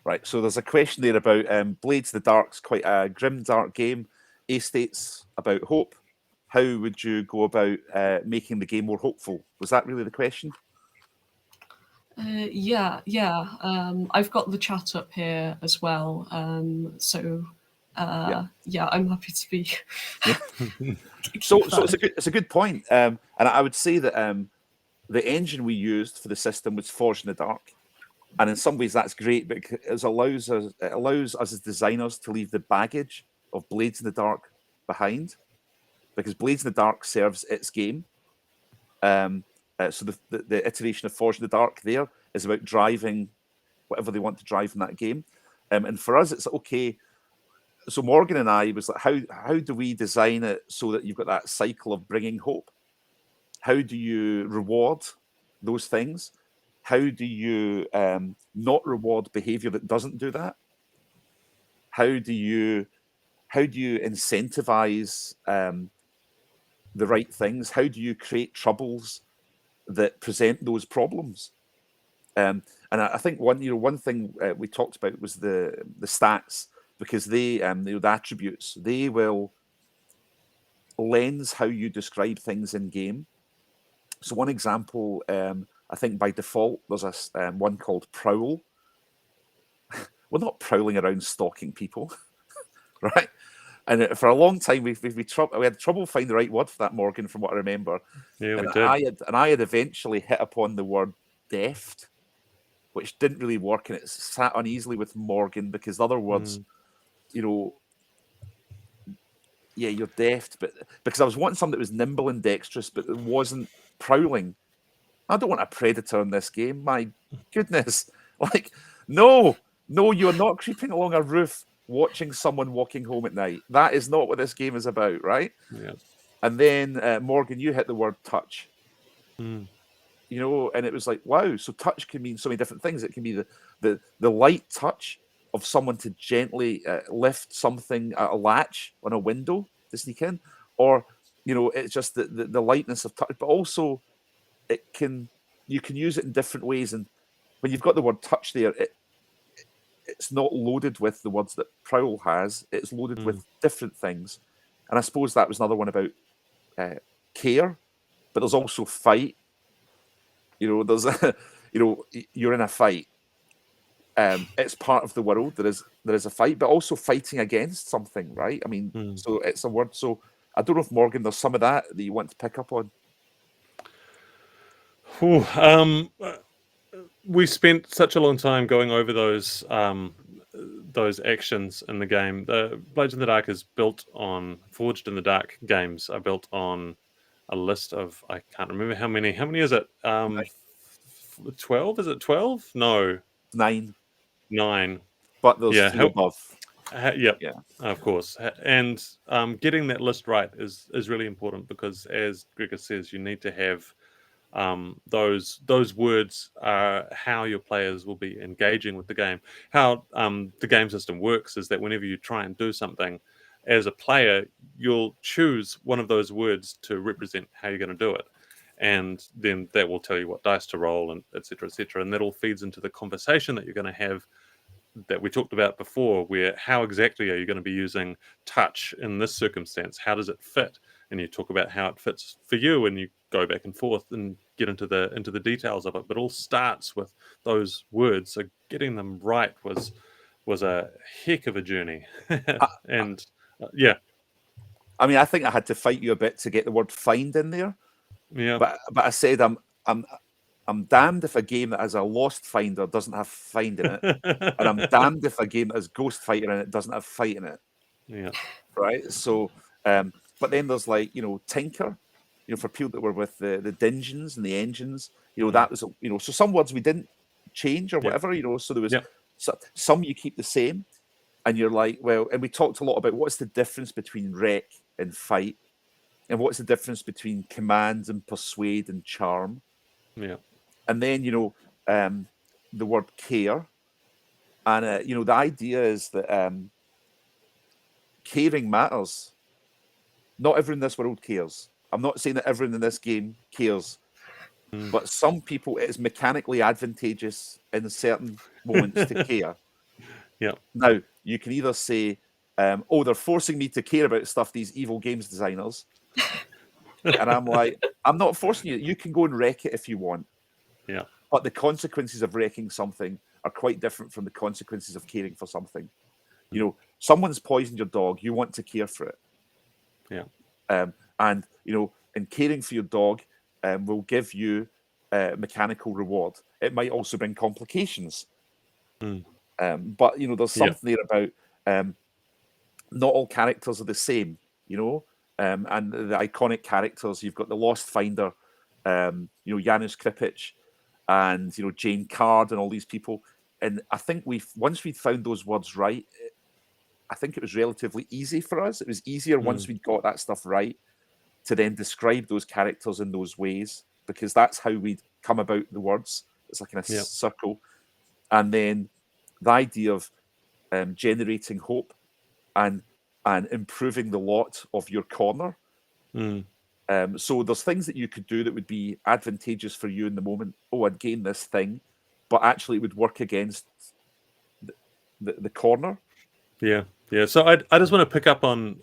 Right, so there's a question there about Blades of the Dark's quite a grim, dark game. A-State's about hope. How would you go about making the game more hopeful? Was that really the question? Yeah. I've got the chat up here as well. So I'm happy to be. So it's a good point. And I would say that the engine we used for the system was Forged in the Dark. And in some ways that's great because it allows us as designers to leave the baggage of Blades in the Dark behind, because Blades in the Dark serves its game. So the iteration of Forged in the Dark there is about driving whatever they want to drive in that game. And for us, it's okay. So Morgan and I was like, how do we design it so that you've got that cycle of bringing hope? How do you reward those things? How do you not reward behavior that doesn't do that? How do you incentivize the right things? How do you create troubles that present those problems? And I think one thing we talked about was the stats, because they the attributes, they will lens how you describe things in game. So one example, I think by default there's a one called prowl. We're not prowling around stalking people, right? And for a long time we had trouble finding the right word for that, Morgan, from what I remember. Yeah, we did. I had eventually hit upon the word deft, which didn't really work, and it sat uneasily with Morgan because the other words, yeah, you're deft, but because I was wanting something that was nimble and dexterous, but it wasn't prowling. I don't want a predator in this game. My goodness. Like, no, you're not creeping along a roof watching someone walking home at night. That is not what this game is about, right? Yeah. And then, Morgan, you hit the word touch. And it was like, wow, so touch can mean so many different things. It can be the light touch of someone to gently lift something, a latch on a window to sneak in, or it's just the lightness of touch, but also you can use it in different ways. And when you've got the word touch there, it's not loaded with the words that prowl has. It's loaded with different things. And I suppose that was another one about care, but there's also fight. There's you're in a fight. It's part of the world. There is a fight, but also fighting against something, right? I mean, so it's a word. So I don't know if, Morgan, there's some of that you want to pick up on. We spent such a long time going over those actions in the game. The Blades in the Dark is built on Forged in the Dark games are built on a list of, I can't remember how many. How many is it? 12? Is it 12? No. 9. But there's 3 above. Yeah, of course. And getting that list right is really important, because, as Gregor says, you need to have those words are how your players will be engaging with the game. How the game system works is that whenever you try and do something as a player, you'll choose one of those words to represent how you're going to do it, and then that will tell you what dice to roll, and etc., and that all feeds into the conversation that you're going to have that we talked about before, where how exactly are you going to be using touch in this circumstance? How does it fit? And you talk about how it fits for you, and you go back and forth and get into the details of it. But it all starts with those words. So getting them right was a heck of a journey. And yeah. I mean, I think I had to fight you a bit to get the word find in there. Yeah. But I said I'm damned if a game that has a lost finder doesn't have find in it, and I'm damned if a game that has ghost fighter in it doesn't have fight in it. Yeah. Right. So, but then there's like tinker, for people that were with the dungeons and the engines, that was so some words we didn't change or whatever, So there was some you keep the same, and you're like, well, and we talked a lot about what's the difference between wreck and fight, and what's the difference between command and persuade and charm. Yeah. And then, the word care. And, the idea is that caring matters. Not everyone in this world cares. I'm not saying that everyone in this game cares. But some people, it is mechanically advantageous in certain moments to care. Yeah. Now, you can either say, they're forcing me to care about stuff, these evil games designers. And I'm like, I'm not forcing you. You can go and wreck it if you want. Yeah. But the consequences of wrecking something are quite different from the consequences of caring for something. Someone's poisoned your dog, you want to care for it. Yeah. And, and caring for your dog will give you a mechanical reward. It might also bring complications. But, there's something there about not all characters are the same, and the iconic characters, you've got the Lost Finder, Janusz Kripic, and Jane Card and all these people. And I think once we'd found those words right, I think it was relatively easy for us. It was easier once we'd got that stuff right to then describe those characters in those ways, because that's how we'd come about the words. It's like in a circle. And then the idea of generating hope and improving the lot of your corner. So there's things that you could do that would be advantageous for you in the moment. Oh, I'd gain this thing, but actually it would work against the corner. Yeah. So I just want to pick up on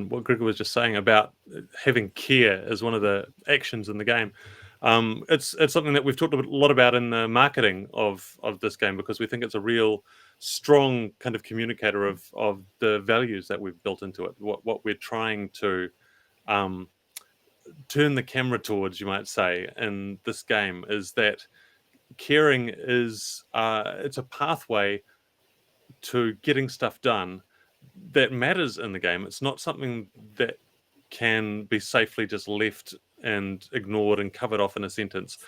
what Gregor was just saying about having care as one of the actions in the game. It's something that we've talked a lot about in the marketing of this game, because we think it's a real strong kind of communicator of the values that we've built into it. What we're trying to turn the camera towards, you might say, in this game is that caring is it's a pathway to getting stuff done that matters in the game. It's not something that can be safely just left and ignored and covered off in a sentence.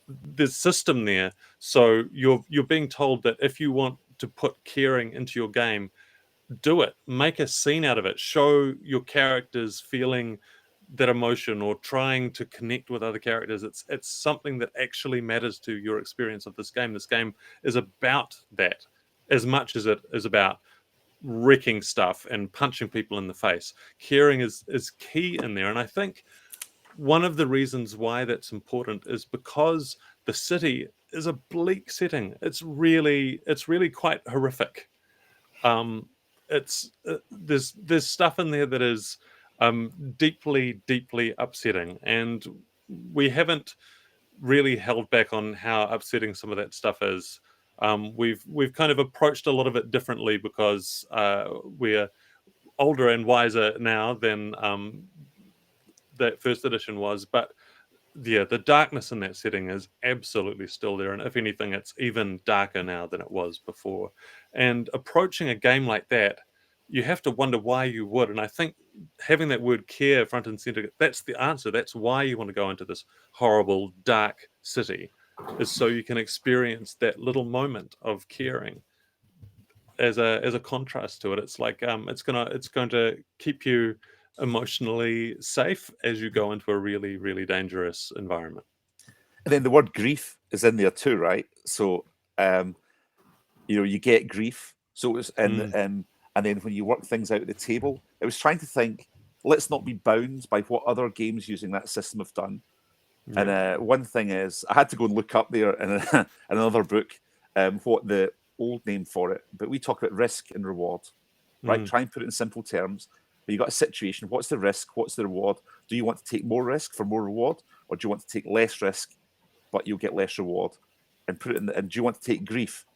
There's system there, so you're being told that if you want to put caring into your game, do it. Make a scene out of it. Show your characters feeling that emotion or trying to connect with other characters. It's something that actually matters to your experience of this game. This game is about that as much as it is about wrecking stuff and punching people in the face. Caring is key in there, and I think one of the reasons why that's important is because the city is a bleak setting. It's really quite horrific. There's stuff in there that is deeply upsetting, and we haven't really held back on how upsetting some of that stuff is. We've kind of approached a lot of it differently because we're older and wiser now than that first edition was, but yeah, the darkness in that setting is absolutely still there, and if anything, it's even darker now than it was before. And approaching a game like that, you have to wonder why you would, and I think having that word care front and center, that's the answer. That's why you want to go into this horrible, dark city, is so you can experience that little moment of caring as a contrast to it. It's like it's going to keep you emotionally safe as you go into a really dangerous environment. And then the word grief is in there too, right? So you get grief. So it was and then when you work things out at the table, it was trying to think, let's not be bound by what other games using that system have done. Yeah. And one thing is, I had to go and look up there in another book what the old name for it, but we talk about risk and reward, right? Try and put it in simple terms. But you got a situation. What's the risk? What's the reward? Do you want to take more risk for more reward, or do you want to take less risk, but you'll get less reward? And put it in. And do you want to take grief?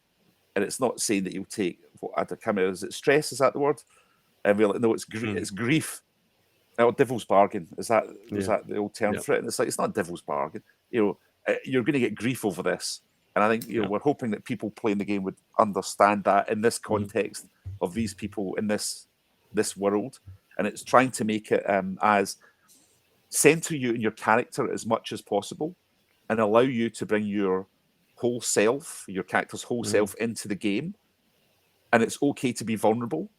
And it's not saying that you'll take. I can't remember. Is it stress? Is that the word? And we're like, no, it's grief. Or devil's bargain. Is that that the old term for it? And it's like, it's not a devil's bargain. You're going to get grief over this. And I think we're hoping that people playing the game would understand that in this context of these people in this world. And it's trying to make it as center you and your character as much as possible, and allow you to bring your whole self, your character's whole self, into the game. And it's okay to be vulnerable.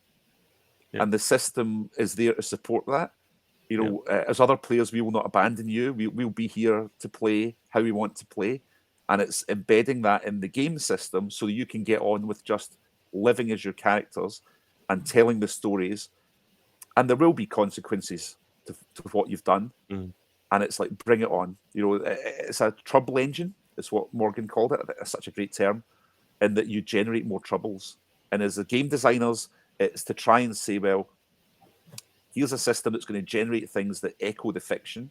And the system is there to support that. As other players, we will not abandon you. We'll be here to play how we want to play. And it's embedding that in the game system so that you can get on with just living as your characters and telling the stories. And there will be consequences to what you've done. And it's like, bring it on. It's a trouble engine. It's what Morgan called it. It's such a great term. In that you generate more troubles. And as the game designers, it's to try and say, well, here's a system that's going to generate things that echo the fiction,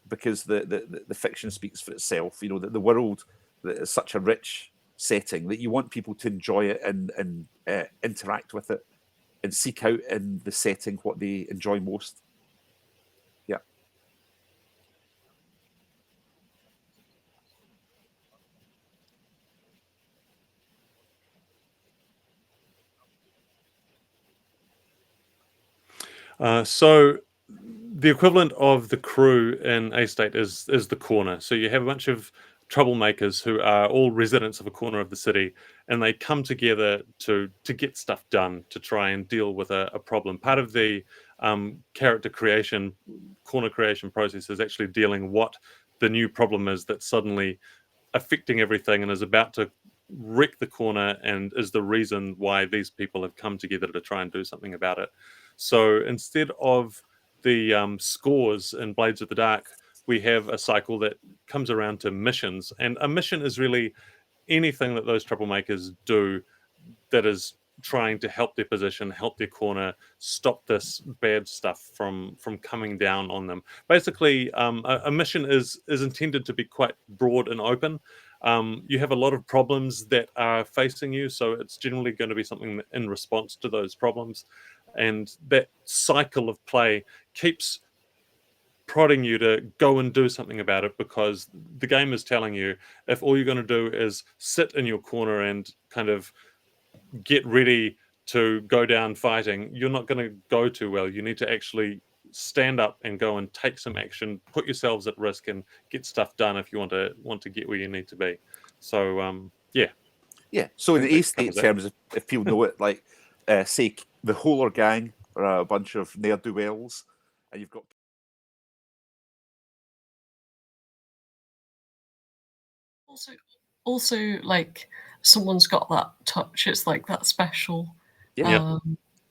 because the fiction speaks for itself. The world is such a rich setting that you want people to enjoy it and interact with it and seek out in the setting what they enjoy most. Yeah. So the equivalent of the crew in A State is the corner. So you have a bunch of troublemakers who are all residents of a corner of the city, and they come together to get stuff done, to try and deal with a problem. Part of the character creation, corner creation process is actually dealing what the new problem is that's suddenly affecting everything and is about to wreck the corner, and is the reason why these people have come together to try and do something about it. So instead of the scores in Blades of the Dark, we have a cycle that comes around to missions. And a mission is really anything that those troublemakers do that is trying to help their position, help their corner, stop this bad stuff from coming down on them. Basically, a mission is intended to be quite broad and open. You have a lot of problems that are facing you, so it's generally going to be something in response to those problems. And that cycle of play keeps prodding you to go and do something about it, because the game is telling you, if all you're going to do is sit in your corner and kind of get ready to go down fighting, you're not going to go too well. You need to actually stand up and go and take some action, put yourselves at risk, and get stuff done if you want to get where you need to be. So yeah. So in the A State terms, if people know it, like say the Holer Gang are a bunch of ne'er-do-wells, and you've got also like someone's got that touch. It's like that special Yeah.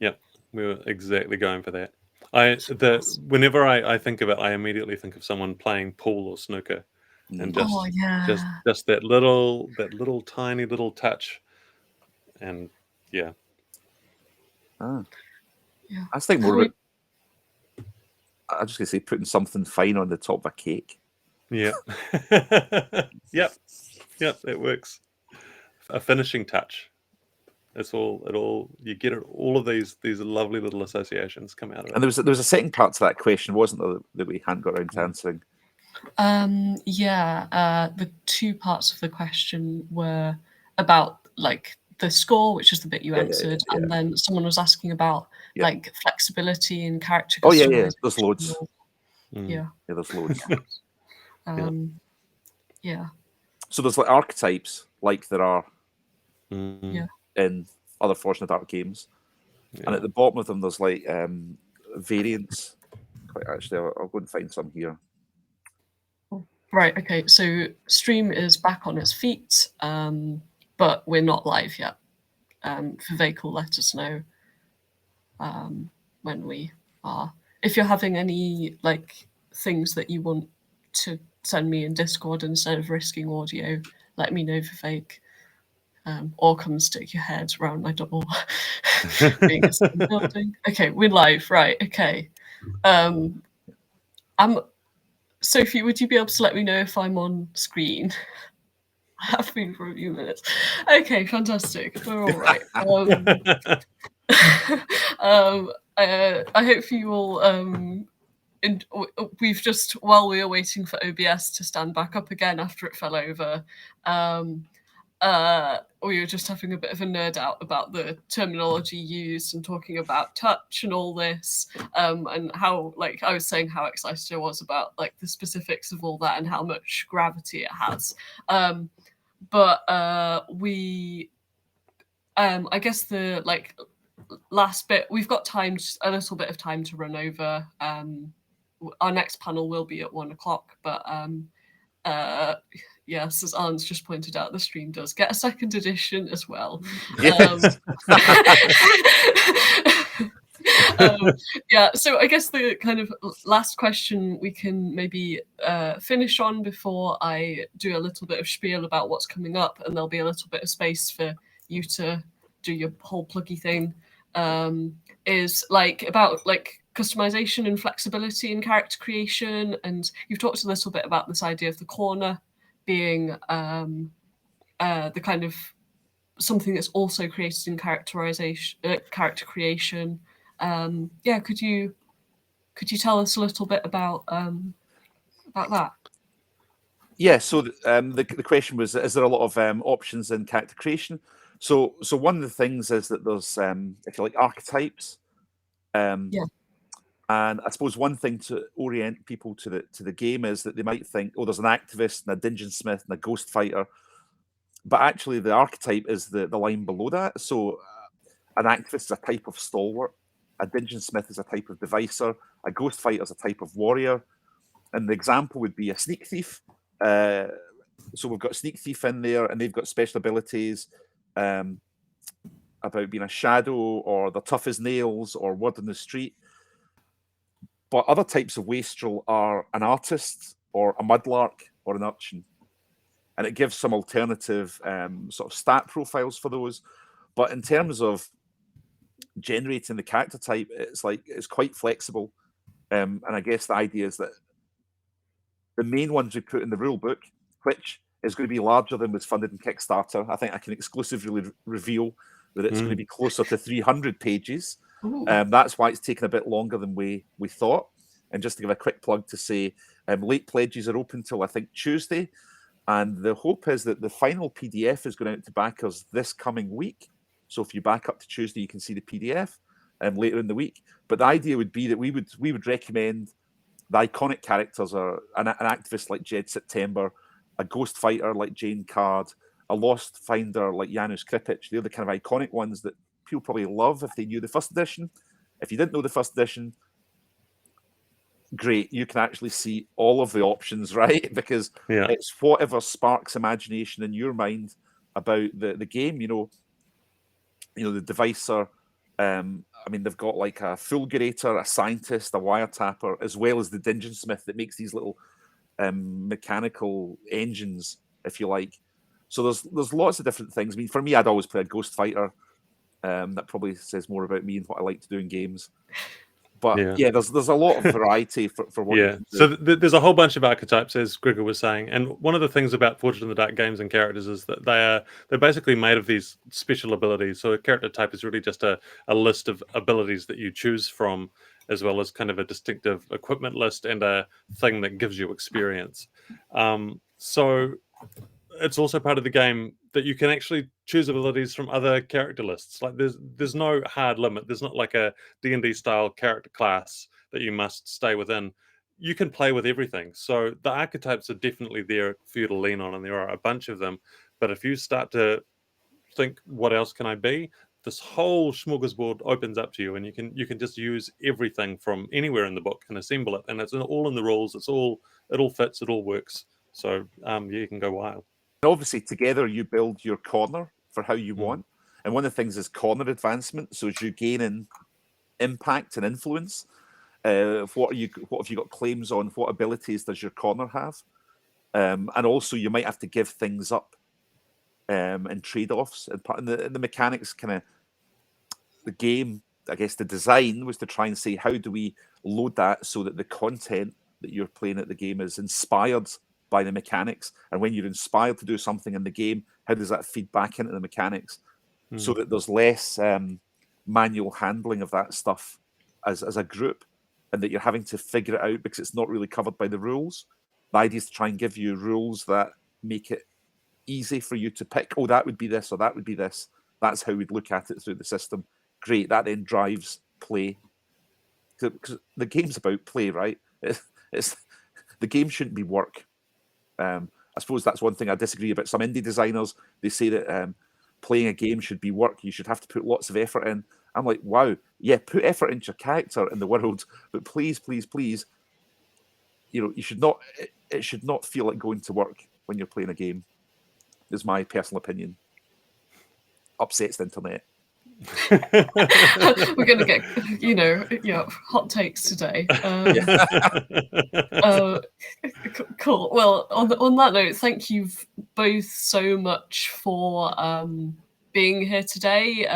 Yep. We were exactly going for that. Whenever I think of it, I immediately think of someone playing pool or snooker, and Oh yeah. just that little tiny little touch, and yeah. Ah. Yeah. I was thinking more about. I'm just gonna say putting something fine on the top of a cake. Yeah. Yep. It works. A finishing touch. It's all you get. All of these lovely little associations come out of it. And there was a second part to that question, wasn't there, that we hadn't got around to answering? The two parts of the question were about like the score, which is the bit you answered, and then someone was asking about like flexibility and character customization. Oh yeah, there's loads. Yeah, there's loads. Yeah. So there's like archetypes, like there are Yeah. in other Fortune Dark games, and at the bottom of them there's like variants. Quite actually, I'll go and find some here. Right. Okay. So stream is back on its feet, but we're not live yet. Vivek will let us know when we are. If you're having any like things that you want to send me in Discord instead of risking audio, let me know, Vivek. Or come stick your head around my door. Being a building. Okay, we're live, right? Okay. Sophie, would you be able to let me know if I'm on screen? I have been for a few minutes. Okay, fantastic. We're all right. I hope you all. We've just, while we were waiting for OBS to stand back up again after it fell over, we were just having a bit of a nerd out about the terminology used and talking about touch and all this, and how, like, I was saying how excited I was about like the specifics of all that and how much gravity it has. I guess the like last bit, we've got time, a little bit of time to run over. Our next panel will be at 1 o'clock, but yes, as Alan's just pointed out, the stream does get a second edition as well. Yes. So I guess the kind of last question we can maybe finish on before I do a little bit of spiel about what's coming up, and there'll be a little bit of space for you to do your whole pluggy thing, is like about like customization and flexibility and character creation. And you've talked a little bit about this idea of the corner being the kind of something that's also created in character creation. Could you tell us a little bit about that? Yeah, so the question was, is there a lot of options in character creation? So one of the things is that there's, if you like, archetypes. And I suppose one thing to orient people to the game is that they might think, oh, there's an activist and a dungeon smith and a ghost fighter, but actually the archetype is the line below that. So an activist is a type of stalwart, a dungeon smith is a type of devicer, a ghost fighter is a type of warrior, and the example would be a sneak thief. So we've got a sneak thief in there, and they've got special abilities about being a shadow, or they're tough as nails, or word on the street. But other types of wastrel are an artist, or a mudlark, or an urchin. And it gives some alternative sort of stat profiles for those. But in terms of generating the character type, it's quite flexible. And I guess the idea is that the main ones we put in the rule book, which is going to be larger than was funded in Kickstarter. I think I can exclusively reveal that it's going to be closer to 300 pages. That's why it's taken a bit longer than we thought. And just to give a quick plug to say, late pledges are open till I think Tuesday. And the hope is that the final PDF is going out to backers this coming week. So if you back up to Tuesday, you can see the PDF later in the week. But the idea would be that we would recommend the iconic characters are an activist like Jed September, a ghost fighter like Jane Card, a lost finder like Janusz Kripic. They're the kind of iconic ones that people probably love if they knew the first edition. If you didn't know the first edition, great, you can actually see all of the options, right? Because it's whatever sparks imagination in your mind about the game. You know, the devicer I mean, they've got like a fulgurator, a scientist, a wiretapper, as well as the dungeon smith that makes these little mechanical engines, if you like. So there's lots of different things. I mean, for me, I'd always play a ghost fighter. That probably says more about me and what I like to do in games. But yeah, there's a lot of variety for what you can do. So there's a whole bunch of archetypes, as Gregor was saying, and one of the things about Forged in the Dark games and characters is that they're basically made of these special abilities. So a character type is really just a list of abilities that you choose from, as well as kind of a distinctive equipment list and a thing that gives you experience. So it's also part of the game that you can actually choose abilities from other character lists. Like there's no hard limit. There's not like a D&D style character class that you must stay within. You can play with everything. So the archetypes are definitely there for you to lean on, and there are a bunch of them. But if you start to think, what else can I be? This whole smorgasbord opens up to you, and you can just use everything from anywhere in the book and assemble it. And it's all in the rules. It all fits. It all works. So you can go wild. Obviously, together you build your corner for how you want. And one of the things is corner advancement. So as you gain in impact and influence, what have you got claims on? What abilities does your corner have? And also, you might have to give things up and trade-offs. And the mechanics, kind of the game, I guess, the design was to try and say, how do we load that so that the content that you're playing at the game is inspired by the mechanics, and when you're inspired to do something in the game, how does that feed back into the mechanics, so that there's less manual handling of that stuff as a group, and that you're having to figure it out because it's not really covered by the rules. The idea is to try and give you rules that make it easy for you to pick. Oh, that would be this, or that would be this. That's how we'd look at it through the system. Great, that then drives play, because the game's about play, right? It's the game shouldn't be work. I suppose that's one thing I disagree about. Some indie designers, they say that playing a game should be work. You should have to put lots of effort in. I'm like, wow, yeah, put effort into your character in the world, but please, please, please, you should not. It should not feel like going to work when you're playing a game. Is my personal opinion. Upsets the internet. We're going to get, hot takes today. Cool. Well, on that note, thank you both so much for being here today.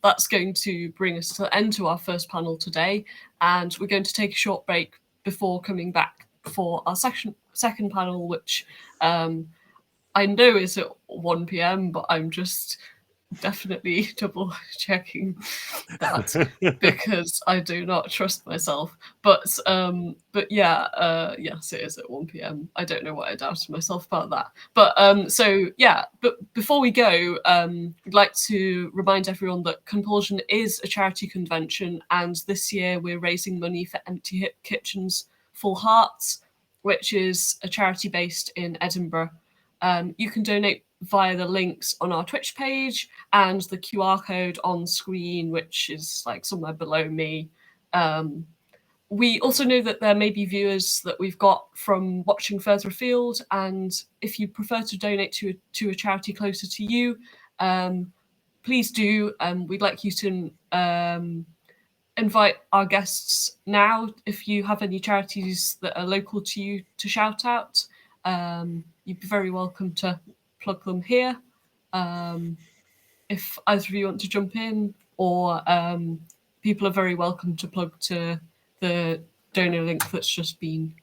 That's going to bring us to the end to our first panel today, and we're going to take a short break before coming back for our second panel, which I know is at 1 p.m, but I'm just definitely double checking that because I do not trust myself. But yes, it is at 1 p.m. I don't know what I doubted myself about that. But but before we go, I'd like to remind everyone that Compulsion is a charity convention, and this year we're raising money for Empty Kitchens Full Hearts, which is a charity based in Edinburgh. You can donate via the links on our Twitch page and the QR code on screen, which is like somewhere below me. We also know that there may be viewers that we've got from watching further afield, and if you prefer to donate to a charity closer to you, please do. We'd like you to invite our guests now. If you have any charities that are local to you to shout out, you'd be very welcome to plug them here. If either of you want to jump in, or people are very welcome to plug to the donor link that's just been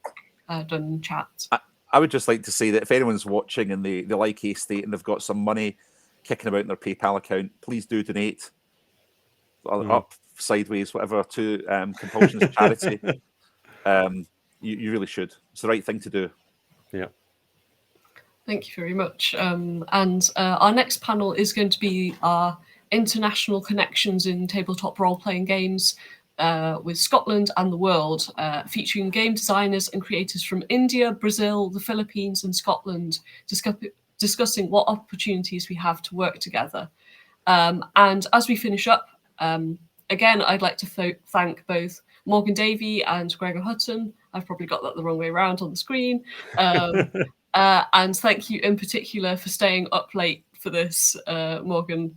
done in chat. I would just like to say that if anyone's watching and they like A-State and they've got some money kicking about in their PayPal account, please do donate up, sideways, whatever, to Compulsion's charity. You really should. It's the right thing to do. Yeah. Thank you very much. And our next panel is going to be our international connections in tabletop role-playing games with Scotland and the world, featuring game designers and creators from India, Brazil, the Philippines and Scotland, discussing what opportunities we have to work together. And as we finish up, again, I'd like to thank both Mōrgue and Davie and Gregor Hutton. I've probably got that the wrong way around on the screen. And thank you in particular for staying up late for this, Morgan.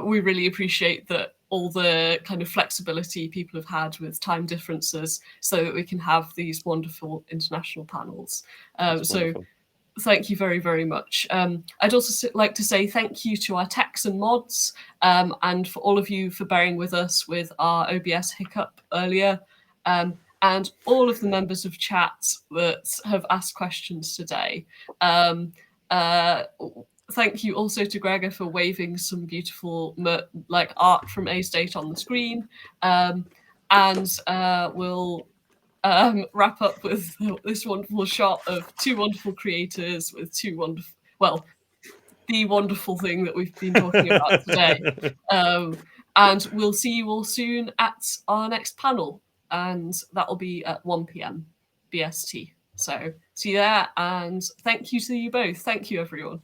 we really appreciate that all the kind of flexibility people have had with time differences so that we can have these wonderful international panels. So Wonderful. thank you very, very much. I'd also like to say thank you to our techs and mods, and for all of you for bearing with us with our OBS hiccup earlier, and all of the members of chat that have asked questions today. Thank you also to Gregor for waving some beautiful art from A-State on the screen. And we'll wrap up with this wonderful shot of two wonderful creators with two wonderful, well, the wonderful thing that we've been talking about today. And we'll see you all soon at our next panel, and that will be at 1 p.m. BST. So see you there, and thank you to you both. Thank you, everyone.